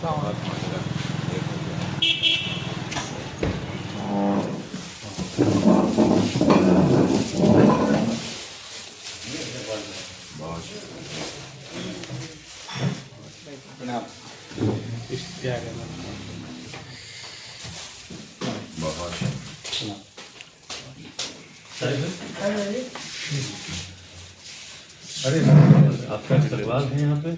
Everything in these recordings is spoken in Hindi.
बहुत महंगा। एक हो गया। बहुत बहुत अरे आपका परिवार है यहाँ पे?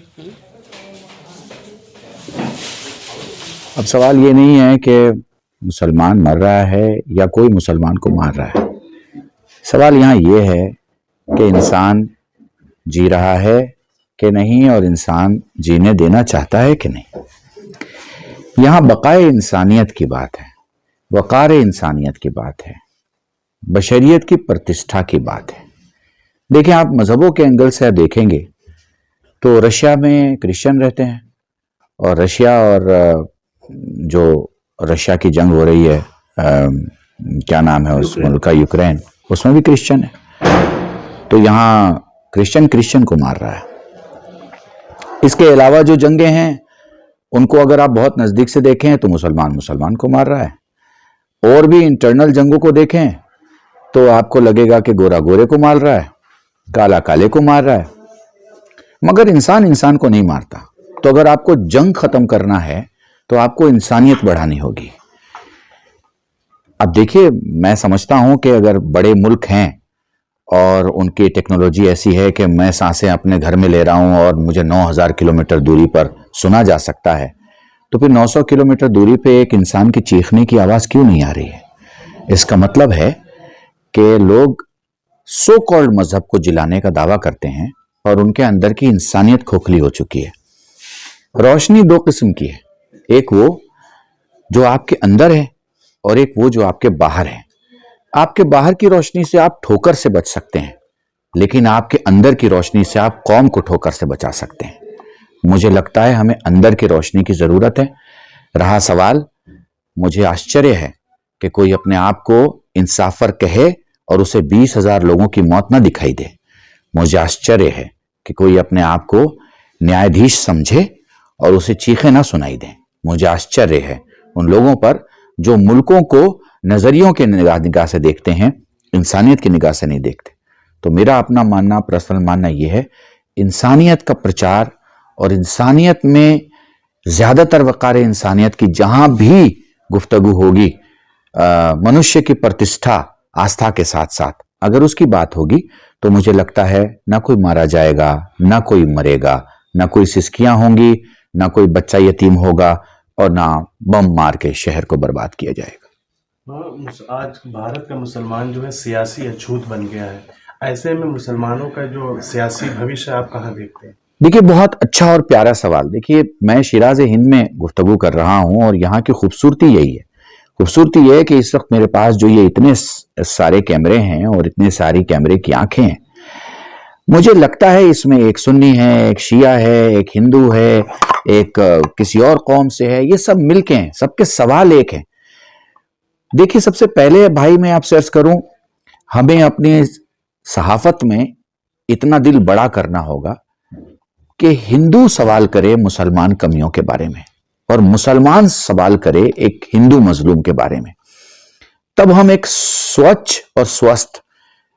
अब सवाल ये नहीं है कि मुसलमान मर रहा है या कोई मुसलमान को मार रहा है। सवाल यहाँ ये है कि इंसान जी रहा है कि नहीं और इंसान जीने देना चाहता है कि नहीं। यहाँ बकाए इंसानियत की बात है, वक़ार इंसानियत की बात है, बशरियत की प्रतिष्ठा की बात है। देखें, आप मजहबों के एंगल से देखेंगे तो रशिया में क्रिश्चियन रहते हैं और रशिया और जो रशिया की जंग हो रही है, क्या नाम है उस मुल्क का, यूक्रेन, उसमें भी क्रिश्चियन है। तो यहाँ क्रिश्चियन को मार रहा है। इसके अलावा जो जंगें हैं उनको अगर आप बहुत नजदीक से देखें तो मुसलमान को मार रहा है। और भी इंटरनल जंगों को देखें तो आपको लगेगा कि गोरा गोरे को मार रहा है, काला काले को मार रहा है, मगर इंसान को नहीं मारता। तो अगर आपको जंग खत्म करना है तो आपको इंसानियत बढ़ानी होगी। अब देखिए, मैं समझता हूं कि अगर बड़े मुल्क हैं और उनकी टेक्नोलॉजी ऐसी है कि मैं सांसें अपने घर में ले रहा हूं और मुझे 9000 किलोमीटर दूरी पर सुना जा सकता है, तो फिर 900 किलोमीटर दूरी पे एक इंसान की चीखने की आवाज क्यों नहीं आ रही है? इसका मतलब है कि लोग सो कॉल्ड मजहब को जिलाने का दावा करते हैं और उनके अंदर की इंसानियत खोखली हो चुकी है। रोशनी दो किस्म की है, एक वो जो आपके अंदर है और एक वो जो आपके बाहर है। आपके बाहर की रोशनी से आप ठोकर से बच सकते हैं, लेकिन आपके अंदर की रोशनी से आप कौम को ठोकर से बचा सकते हैं। मुझे लगता है हमें अंदर की रोशनी की जरूरत है। रहा सवाल, मुझे आश्चर्य है कि कोई अपने आप को इंसाफर कहे और उसे 20,000 लोगों की मौत ना दिखाई दे। मुझे आश्चर्य है कि कोई अपने आप को न्यायाधीश समझे और उसे चीखें ना सुनाई दें। मुझे आश्चर्य है उन लोगों पर जो मुल्कों को नजरियों के निगाह से देखते हैं, इंसानियत की निगाह से नहीं देखते। तो मेरा अपना मानना, पर्सनल मानना यह है, इंसानियत का प्रचार और इंसानियत में ज्यादातर वक़ार इंसानियत की जहां भी गुफ्तगू होगी, मनुष्य की प्रतिष्ठा आस्था के साथ साथ अगर उसकी बात होगी, तो मुझे लगता है ना कोई मारा जाएगा, ना कोई मरेगा, ना कोई सिसकियां होंगी, ना कोई बच्चा यतीम होगा और ना बम मार के शहर को बर्बाद किया जाएगा। आज भारत का मुसलमान जो है सियासी अछूत बन गया है। ऐसे में मुसलमानों का जो सियासी भविष्य आप कहाँ देखते हैं? देखिए, बहुत अच्छा और प्यारा सवाल। देखिए, मैं शिराज हिंद में गुफ्तगू कर रहा हूं और यहाँ की खूबसूरती यही है। खूबसूरती यह है कि इस वक्त मेरे पास जो ये इतने सारे कैमरे हैं और इतने सारी कैमरे की आंखें हैं, मुझे लगता है इसमें एक सुन्नी है, एक शिया है, एक हिंदू है, एक किसी और कौम से है, ये सब मिलके हैं, सबके सवाल एक हैं। देखिए, सबसे पहले भाई मैं आपसे अर्ज करूं, हमें अपनी सहाफत में इतना दिल बड़ा करना होगा कि हिंदू सवाल करे मुसलमान कमियों के बारे में और मुसलमान सवाल करे एक हिंदू मजलूम के बारे में। तब हम एक स्वच्छ और स्वस्थ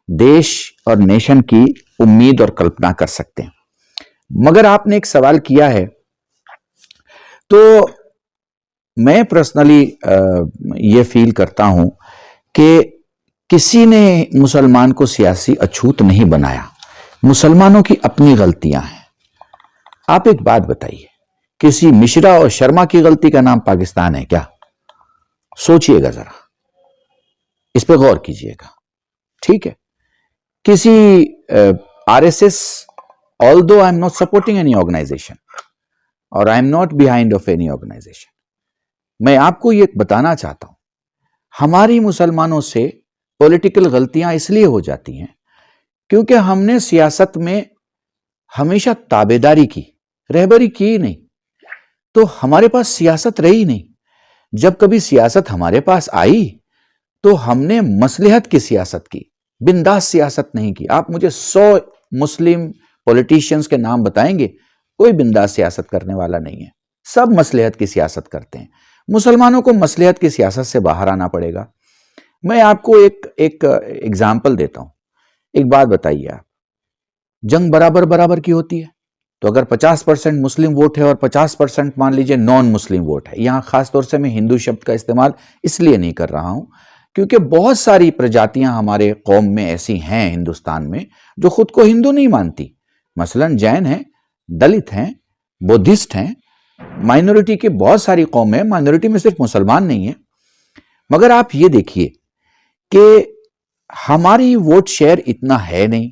देश और नेशन की उम्मीद और कल्पना कर सकते हैं। मगर आपने एक सवाल किया है, तो मैं पर्सनली ये फील करता हूं कि किसी ने मुसलमान को सियासी अछूत नहीं बनाया। मुसलमानों की अपनी गलतियां हैं। आप एक बात बताइए, किसी मिश्रा और शर्मा की गलती का नाम पाकिस्तान है क्या? सोचिएगा जरा, इस पे गौर कीजिएगा। ठीक है, किसी RSS, although I am not supporting any organisation और I am not behind of any organisation, मैं आपको ये बताना चाहता हूं, हमारी मुसलमानों से पॉलिटिकल गलतियां इसलिए हो जाती हैं क्योंकि हमने सियासत में हमेशा ताबेदारी की, रहबरी की नहीं, तो हमारे पास सियासत रही नहीं। जब कभी सियासत हमारे पास आई तो हमने मसलहत की सियासत की, बिंदास सियासत नहीं की। आप मुझे 100 मुस्लिम पॉलिटिशियंस के नाम बताएंगे, कोई बिंदास सियासत करने वाला नहीं है। सब मसलहत की सियासत करते हैं। मुसलमानों को मसलहत की सियासत से बाहर आना पड़ेगा। मैं आपको एक एग्जाम्पल देता हूं। एक बात बताइए आप, जंग बराबर बराबर की होती है, तो अगर 50% मुस्लिम वोट है और 50% मान लीजिए नॉन मुस्लिम वोट है, यहां खासतौर से मैं हिंदू शब्द का इस्तेमाल इसलिए नहीं कर रहा हूं क्योंकि बहुत सारी प्रजातियां हमारे कौम में ऐसी हैं हिंदुस्तान में जो खुद को हिंदू नहीं मानती। मसलन जैन हैं, दलित हैं, बुद्धिस्ट हैं, माइनॉरिटी की बहुत सारी कौम है, माइनॉरिटी में सिर्फ मुसलमान नहीं है। मगर आप ये देखिए कि हमारी वोट शेयर इतना है नहीं,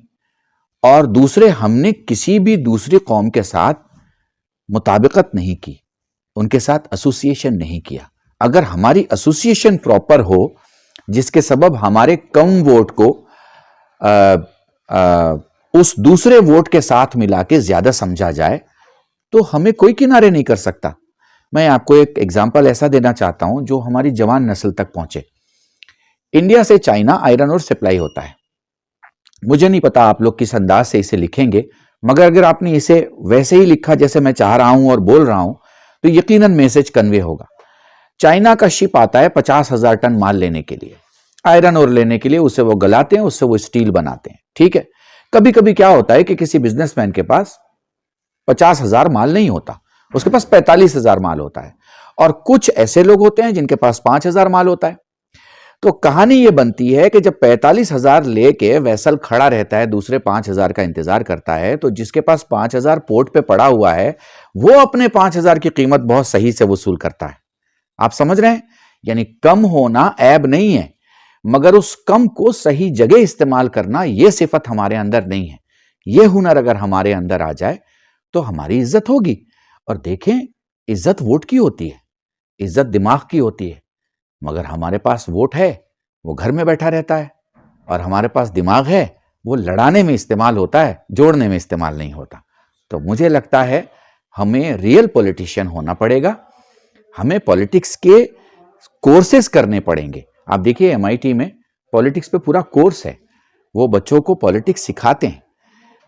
और दूसरे हमने किसी भी दूसरी कौम के साथ मुताबिकत नहीं की, उनके साथ एसोसिएशन नहीं किया। अगर हमारी एसोसिएशन प्रॉपर हो जिसके सबब हमारे कम वोट को उस दूसरे वोट के साथ मिला के ज्यादा समझा जाए, तो हमें कोई किनारे नहीं कर सकता। मैं आपको एक एग्जाम्पल ऐसा देना चाहता हूं जो हमारी जवान नस्ल तक पहुंचे। इंडिया से चाइना आयरन और सप्लाई होता है। मुझे नहीं पता आप लोग किस अंदाज से इसे लिखेंगे, मगर अगर आपने इसे वैसे ही लिखा जैसे मैं चाह रहा हूं और बोल रहा हूं तो यकीनन मैसेज कन्वे होगा। चाइना का शिप आता है 50,000 टन माल लेने के लिए, आयरन और लेने के लिए, उसे वो गलाते हैं, उससे वो स्टील बनाते हैं। ठीक है, कभी कभी क्या होता है कि किसी बिजनेसमैन के पास 50,000 माल नहीं होता, उसके पास 45,000 माल होता है, और कुछ ऐसे लोग होते हैं जिनके पास 5,000 माल होता है। तो कहानी यह बनती है कि जब 45,000 लेके वैसल खड़ा रहता है, दूसरे 5,000 का इंतजार करता है, तो जिसके पास 5,000 पोर्ट पे पड़ा हुआ है वो अपने 5,000 की कीमत बहुत सही से वसूल करता है। आप समझ रहे हैं? यानी कम होना ऐब नहीं है, मगर उस कम को सही जगह इस्तेमाल करना यह सिफत हमारे अंदर नहीं है। यह हुनर अगर हमारे अंदर आ जाए तो हमारी इज्जत होगी। और देखें, इज्जत वोट की होती है, इज्जत दिमाग की होती है। मगर हमारे पास वोट है, वो घर में बैठा रहता है, और हमारे पास दिमाग है, वो लड़ाने में इस्तेमाल होता है, जोड़ने में इस्तेमाल नहीं होता। तो मुझे लगता है हमें रियल पॉलिटिशियन होना पड़ेगा, हमें पॉलिटिक्स के कोर्सेज करने पड़ेंगे। आप देखिए MIT में पॉलिटिक्स पे पूरा कोर्स है, वो बच्चों को पॉलिटिक्स सिखाते हैं।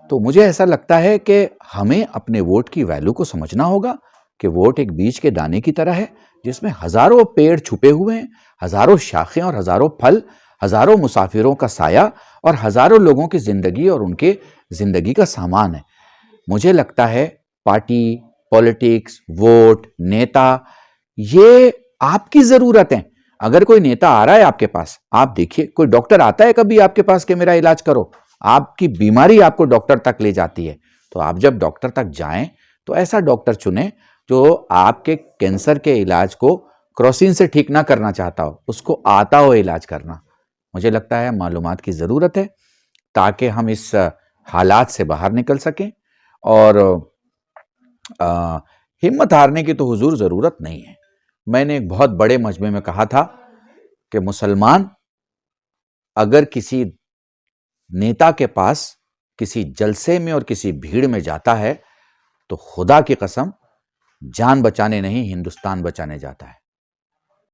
तो मुझे ऐसा लगता है कि हमें अपने वोट की वैल्यू को समझना होगा कि वोट एक बीज के दाने की तरह है जिसमें हजारों पेड़ छुपे हुए हैं, हजारों शाखें और हजारों फल, हजारों मुसाफिरों का साया और हजारों लोगों की जिंदगी और उनके जिंदगी का सामान है। मुझे लगता है पार्टी, पॉलिटिक्स, वोट, नेता, ये आपकी जरूरत है। अगर कोई नेता आ रहा है आपके पास, आप देखिए, कोई डॉक्टर आता है कभी आपके पास कि मेरा इलाज करो, आपकी बीमारी आपको डॉक्टर तक ले जाती है। तो आप जब डॉक्टर तक जाएं तो ऐसा डॉक्टर चुने जो आपके कैंसर के इलाज को क्रोसिन से ठीक ना करना चाहता हो, उसको आता हो इलाज करना। मुझे लगता है मालूमात की ज़रूरत है ताकि हम इस हालात से बाहर निकल सकें। और हिम्मत हारने की तो हुजूर ज़रूरत नहीं है। मैंने एक बहुत बड़े मजमे में कहा था कि मुसलमान अगर किसी नेता के पास किसी जलसे में और किसी भीड़ में जाता है तो खुदा की कसम जान बचाने नहीं, हिंदुस्तान बचाने जाता है।